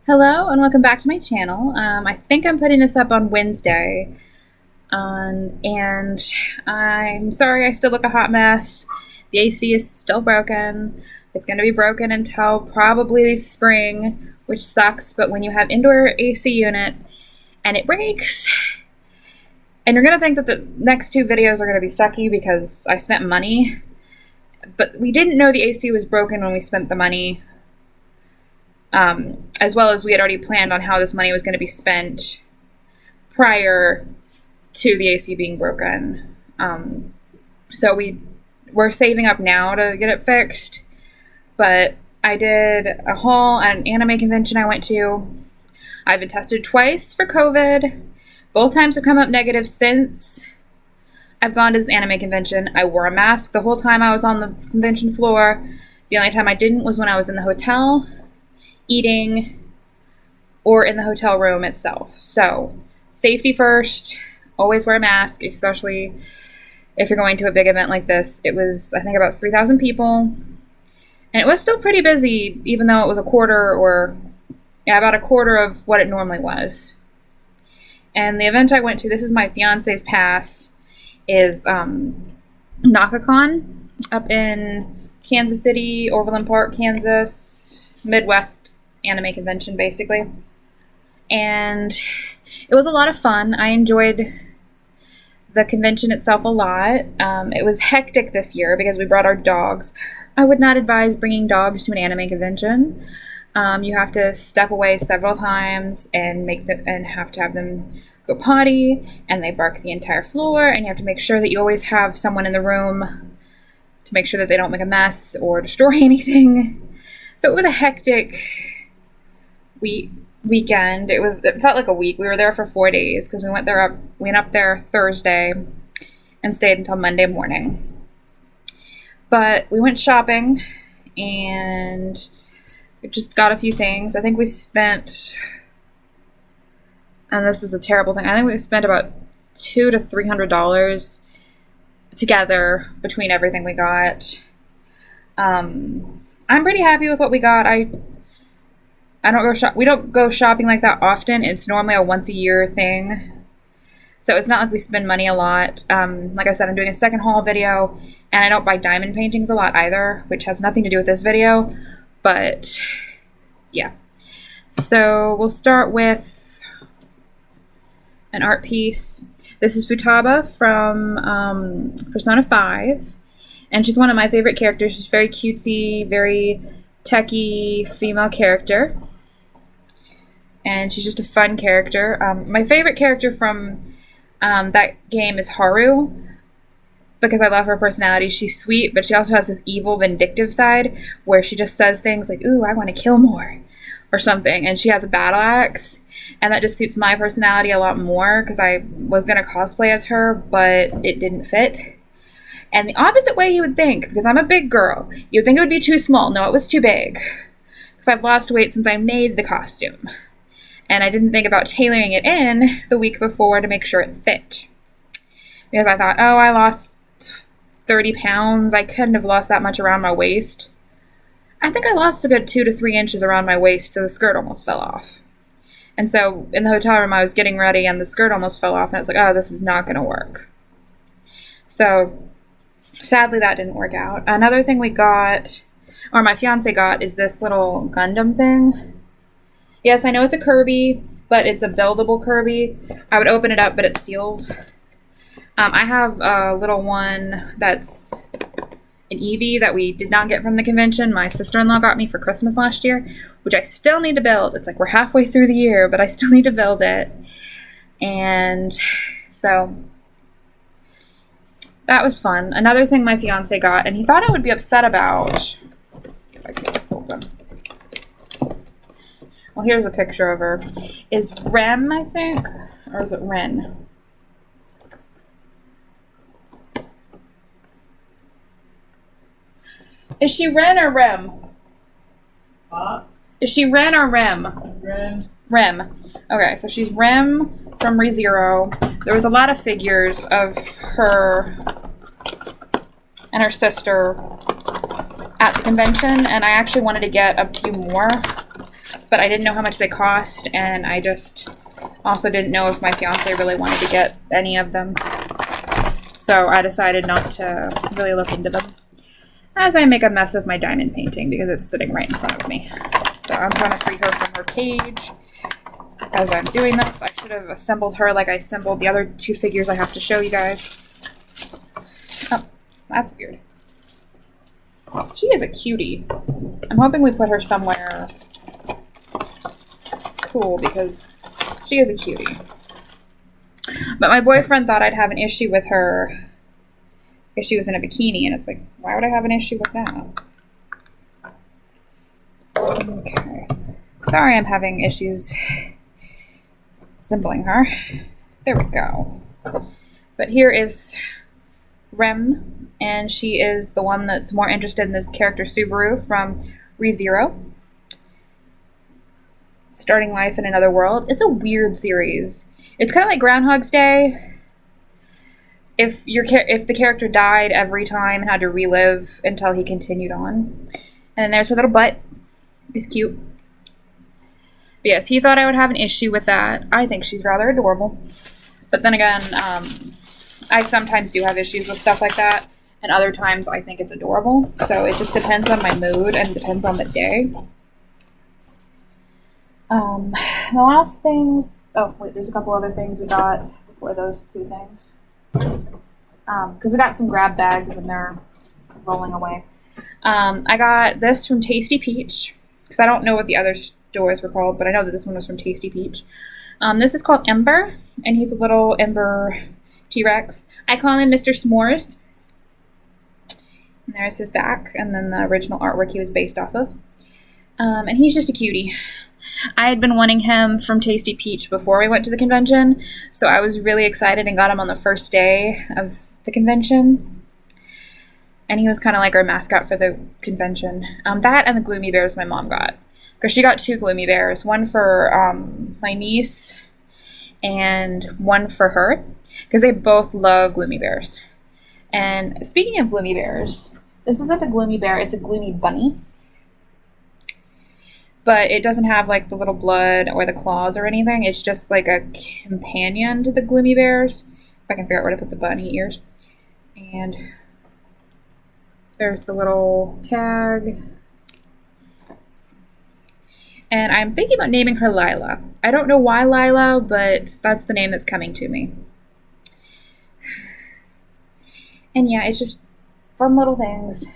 Hello and welcome back to my channel. I think I'm putting this up on Wednesday, and I'm sorry I still look a hot mess. The AC is still broken. It's going to be broken until probably spring, which sucks, but when you have indoor AC unit and it breaks, and you're going to think that the next two videos are going to be sucky because I spent money, but we didn't know the AC was broken when we spent the money. As well as we had already planned on how this money was going to be spent prior to the AC being broken. So we're saving up now to get it fixed. But I did a haul at an anime convention I went to. I've been tested twice for COVID. Both times have come up negative since I've gone to this anime convention. I wore a mask the whole time I was on the convention floor. The only time I didn't was when I was in the hotel, eating, or in the hotel room itself. So safety first, always wear a mask, especially if you're going to a big event like this. It was, I think, about 3,000 people, and it was still pretty busy, even though it was about a quarter of what it normally was. And the event I went to, this is my fiance's pass, is Naka Kon up in Kansas City, Overland Park, Kansas, Midwest anime convention, basically. And it was a lot of fun. I enjoyed the convention itself a lot. It was hectic this year because we brought our dogs. I would not advise bringing dogs to an anime convention. You have to step away several times and have to have them go potty, and they bark the entire floor, and you have to make sure that you always have someone in the room to make sure that they don't make a mess or destroy anything. So it was a hectic weekend. It felt like a week. We were there for 4 days because we went up there Thursday and stayed until Monday morning. But we went shopping and we just got a few things. I think we spent, and this is a terrible thing, I think we spent about $200 to $300 together between everything we got. I'm pretty happy with what we got. We don't go shopping like that often. It's normally a once a year thing. So it's not like we spend money a lot. Like I said, I'm doing a second haul video, and I don't buy diamond paintings a lot either, which has nothing to do with this video. But yeah. So we'll start with an art piece. This is Futaba from Persona 5. And she's one of my favorite characters. She's very cutesy, very techie female character. And she's just a fun character. My favorite character from that game is Haru, because I love her personality. She's sweet, but she also has this evil, vindictive side where she just says things like, "Ooh, I want to kill more," or something. And she has a battle axe. And that just suits my personality a lot more, because I was going to cosplay as her, but it didn't fit. And the opposite way you would think, because I'm a big girl, you would think it would be too small. No, it was too big, because I've lost weight since I made the costume. And I didn't think about tailoring it in the week before to make sure it fit. Because I thought, oh, I lost 30 pounds. I couldn't have lost that much around my waist. I think I lost a good 2 to 3 inches around my waist, so the skirt almost fell off. And so in the hotel room, I was getting ready, and the skirt almost fell off, and it's like, oh, this is not going to work. So sadly, that didn't work out. Another thing we got, or my fiance got, is this little Gundam thing. Yes, I know it's a Kirby, but it's a buildable Kirby. I would open it up, but it's sealed. I have a little one that's an Eevee that we did not get from the convention. My sister-in-law got me for Christmas last year, which I still need to build. It's like we're halfway through the year, but I still need to build it. And so that was fun. Another thing my fiance got, and he thought I would be upset about. Let's see if I can get this open. Well, here's a picture of her. Is Rem, I think? Or is it Ren? Is she Ren or Rem? Huh? Is she Ren or Rem? Rem. Okay, so she's Rem from ReZero. There was a lot of figures of her and her sister at the convention, and I actually wanted to get a few more. but I didn't know how much they cost, and I just also didn't know if my fiance really wanted to get any of them. So I decided not to really look into them as I make a mess of my diamond painting because it's sitting right in front of me. So I'm trying to free her from her cage as I'm doing this. I should have assembled her like I assembled the other two figures I have to show you guys. Oh, that's weird. She is a cutie. I'm hoping we put her somewhere cool because she is a cutie. But my boyfriend thought I'd have an issue with her if she was in a bikini, and it's like, why would I have an issue with that? Okay. Sorry I'm having issues assembling her. There we go. But here is Rem, and she is the one that's more interested in the character Subaru from ReZero. Starting life in another world. It's a weird series. It's kind of like Groundhog's Day. If the character died every time and had to relive until he continued on. And then there's her little butt. It's cute. But yes, he thought I would have an issue with that. I think she's rather adorable. But then again, I sometimes do have issues with stuff like that. And other times I think it's adorable. So it just depends on my mood and depends on the day. The last things... Oh, wait, there's a couple other things we got before those two things. Because we got some grab bags and they're rolling away. I got this from Tasty Peach. Because I don't know what the other stores were called, but I know that this one was from Tasty Peach. This is called Ember, and he's a little Ember T-Rex. I call him Mr. S'mores. And there's his back, and then the original artwork he was based off of. And he's just a cutie. I had been wanting him from Tasty Peach before we went to the convention, so I was really excited and got him on the first day of the convention. And he was kind of like our mascot for the convention. That and the Gloomy Bears my mom got. Because she got two Gloomy Bears, one for my niece and one for her. Because they both love Gloomy Bears. And speaking of Gloomy Bears, this isn't a Gloomy Bear, it's a Gloomy Bunny. But it doesn't have like the little blood or the claws or anything. It's just like a companion to the Gloomy Bears. If I can figure out where to put the bunny ears. And there's the little tag. And I'm thinking about naming her Lila. I don't know why Lila, but that's the name that's coming to me. And yeah, it's just fun little things.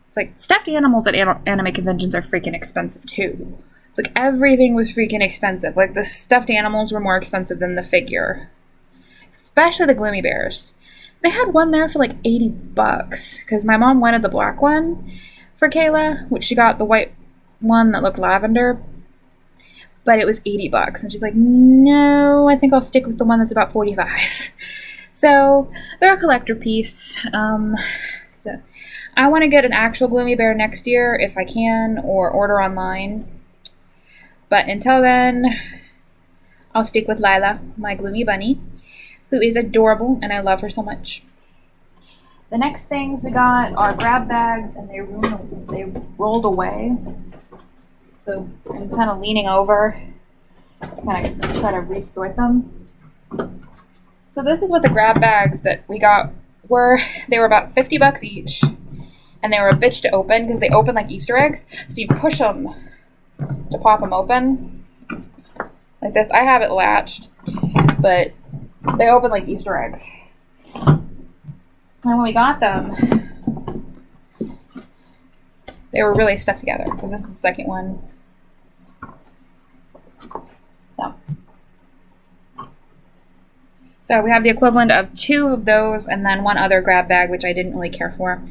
It's like, stuffed animals at anime conventions are freaking expensive too. It's like everything was freaking expensive. Like the stuffed animals were more expensive than the figure. Especially the Gloomy Bears. They had one there for like $80 because my mom wanted the black one for Kayla, which she got the white one that looked lavender. But it was $80 and she's like, no, I think I'll stick with the one that's about $45. So they're a collector piece. So I want to get an actual Gloomy Bear next year if I can, or order online. But until then, I'll stick with Lila, my Gloomy Bunny, who is adorable, and I love her so much. The next things we got are grab bags, and they rolled away. So I'm kind of leaning over to kind of try to resort them. So this is what the grab bags that we got were. They were about $50 each. And they were a bitch to open because they open like Easter eggs. So you push them to pop them open. Like this. I have it latched. But they open like Easter eggs. And when we got them, they were really stuck together. Because this is the second one. So we have the equivalent of 2 of those and then one other grab bag, which I didn't really care for.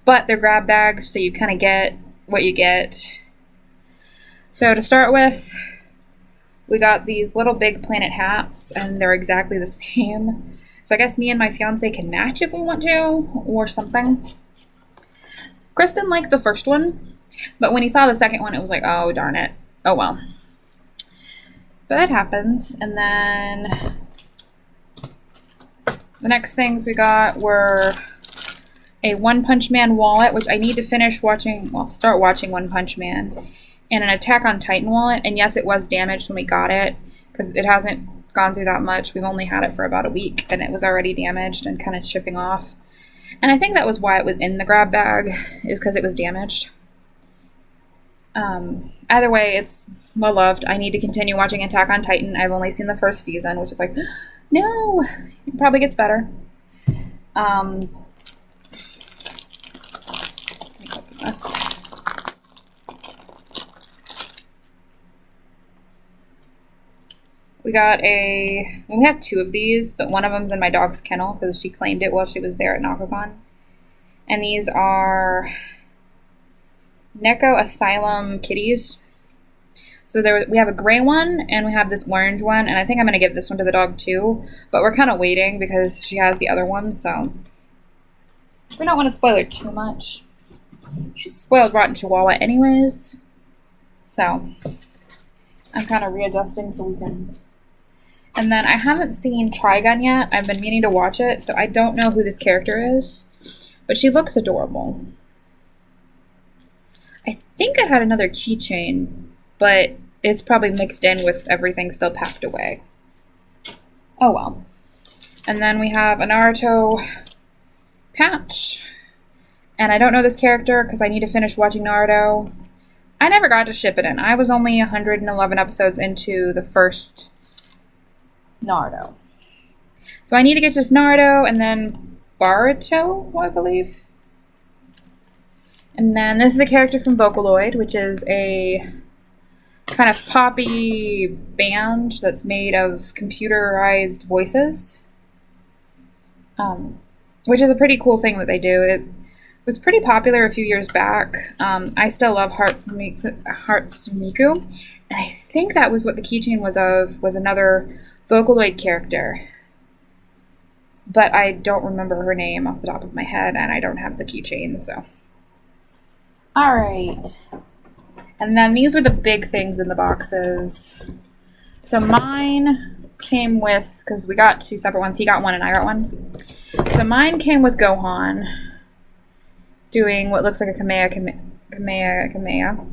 But they're grab bags, so you kind of get what you get. So to start with, we got these little big planet hats, and they're exactly the same. So I guess me and my fiance can match if we want to, or something. Kristen liked the first one, but when he saw the second one, it was like, oh, darn it. Oh, well. But that happens. And then the next things we got were a One Punch Man wallet, which I need to finish watching, well, start watching One Punch Man. and an Attack on Titan wallet. And yes, it was damaged when we got it, because it hasn't gone through that much. We've only had it for about a week, and it was already damaged and kind of chipping off. And I think that was why it was in the grab bag, is because it was damaged. Either way, it's well loved. I need to continue watching Attack on Titan. I've only seen the first season, which is like, no, it probably gets better. Let me open this. We have two of these, but one of them's in my dog's kennel because she claimed it while she was there at Naka Kon. And these are Neco Asylum Kitties. So we have a gray one and we have this orange one, and I think I'm going to give this one to the dog too, but we're kind of waiting because she has the other one, so we don't want to spoil her too much. She's a spoiled rotten chihuahua anyways, so I'm kind of readjusting so we can. And then I haven't seen Trigun yet. I've been meaning to watch it, so I don't know who this character is, but she looks adorable. I think I had another keychain, but it's probably mixed in with everything still packed away. Oh well. And then we have a Naruto Patch. And I don't know this character because I need to finish watching Naruto. I never got to ship it in. I was only 111 episodes into the first Naruto. So I need to get this Naruto and then Baruto, I believe. And then this is a character from Vocaloid, which is a kind of poppy band that's made of computerized voices, which is a pretty cool thing that they do. It was pretty popular a few years back. I still love Hatsumiko, and I think that was what the keychain was another Vocaloid character, but I don't remember her name off the top of my head, and I don't have the keychain, so. Alright. And then these were the big things in the boxes. So mine came with, because we got two separate ones. He got one and I got one. So mine came with Gohan doing what looks like a Kamehameha.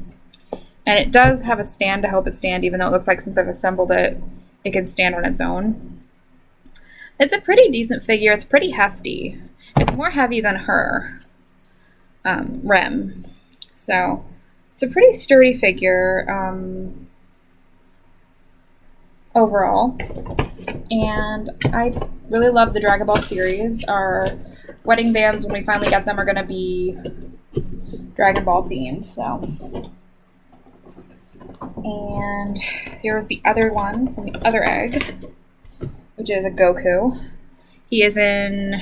And it does have a stand to help it stand, even though it looks like since I've assembled it, it can stand on its own. It's a pretty decent figure. It's pretty hefty. It's more heavy than her Rem. So it's a pretty sturdy figure overall. And I really love the Dragon Ball series. Our wedding bands, when we finally get them, are going to be Dragon Ball themed. So, and here's the other one from the other egg, which is a Goku. He is in,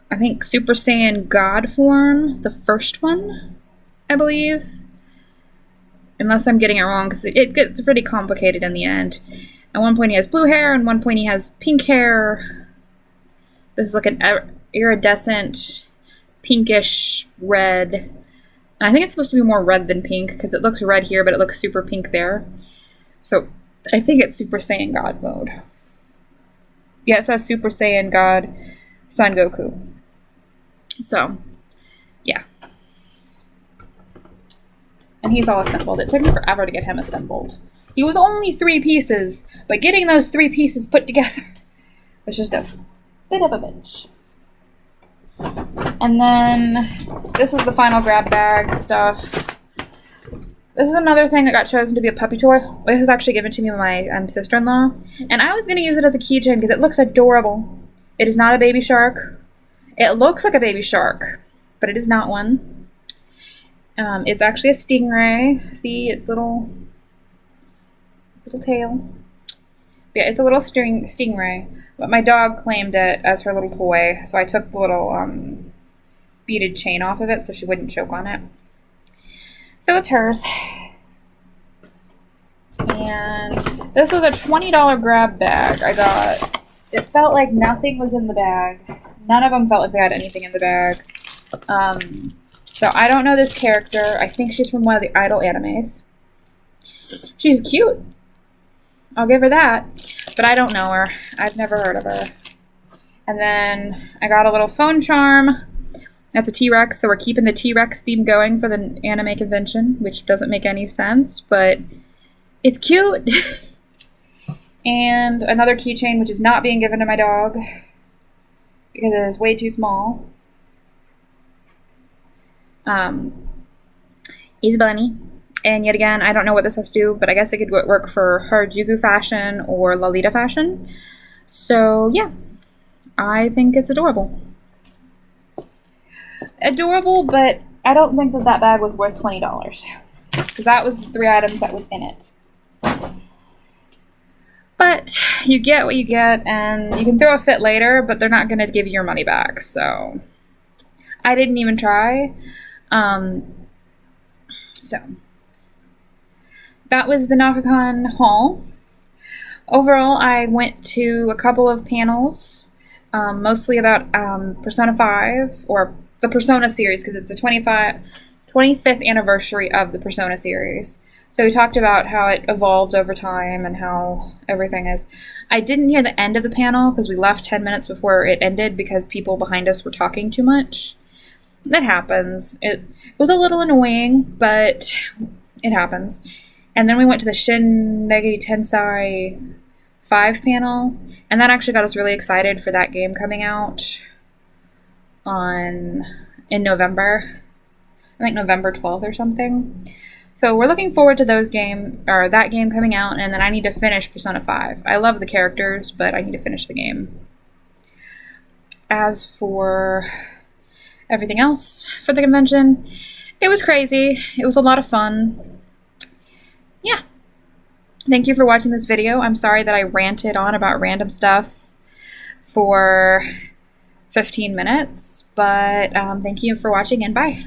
I think, Super Saiyan God form, the first one, I believe. Unless I'm getting it wrong, because it gets pretty complicated in the end. At one point he has blue hair, and one point he has pink hair. This is like an iridescent, pinkish red. And I think it's supposed to be more red than pink, because it looks red here, but it looks super pink there. So I think it's Super Saiyan God mode. Yeah, it says Super Saiyan God Son Goku. So, yeah. And he's all assembled. It took me forever to get him assembled. He was only 3 pieces, but getting those 3 pieces put together was just a bit of a bitch. And then this was the final grab bag stuff. This is another thing that got chosen to be a puppy toy. This was actually given to me by my sister-in-law. And I was going to use it as a keychain because it looks adorable. It is not a baby shark. It looks like a baby shark, but it is not one. It's actually a stingray. See its little tail. Yeah, it's a little stingray. But my dog claimed it as her little toy, so I took the little beaded chain off of it so she wouldn't choke on it. So it's hers. And this was a $20 grab bag I got. It felt like nothing was in the bag. None of them felt like they had anything in the bag. So I don't know this character. I think she's from one of the Idol animes. She's cute. I'll give her that. But I don't know her. I've never heard of her. And then I got a little phone charm That's a T-Rex, so we're keeping the T-Rex theme going for the anime convention, which doesn't make any sense, but it's cute. And another keychain, which is not being given to my dog because it is way too small, is Bunny. And yet again, I don't know what this has to do, but I guess it could work for Harajuku fashion or Lolita fashion. So yeah, I think it's adorable. Adorable, but I don't think that bag was worth $20 because that was the 3 items that was in it. But you get what you get, and you can throw a fit later, but they're not going to give you your money back. So I didn't even try. So that was the Naka Kon Haul. Overall, I went to a couple of panels, mostly about Persona 5, or the Persona series, because it's the 25th anniversary of the Persona series. So we talked about how it evolved over time and how everything is. I didn't hear the end of the panel because we left 10 minutes before it ended because people behind us were talking too much. That happens. It was a little annoying, but it happens. And then we went to the Shin Megami Tensei 5 panel, and that actually got us really excited for that game coming out in November. I think November 12th or something. So we're looking forward to that game coming out, and then I need to finish Persona 5. I love the characters, but I need to finish the game. As for everything else for the convention, it was crazy. It was a lot of fun. Yeah. Thank you for watching this video. I'm sorry that I ranted on about random stuff for 15 minutes, but thank you for watching, and bye.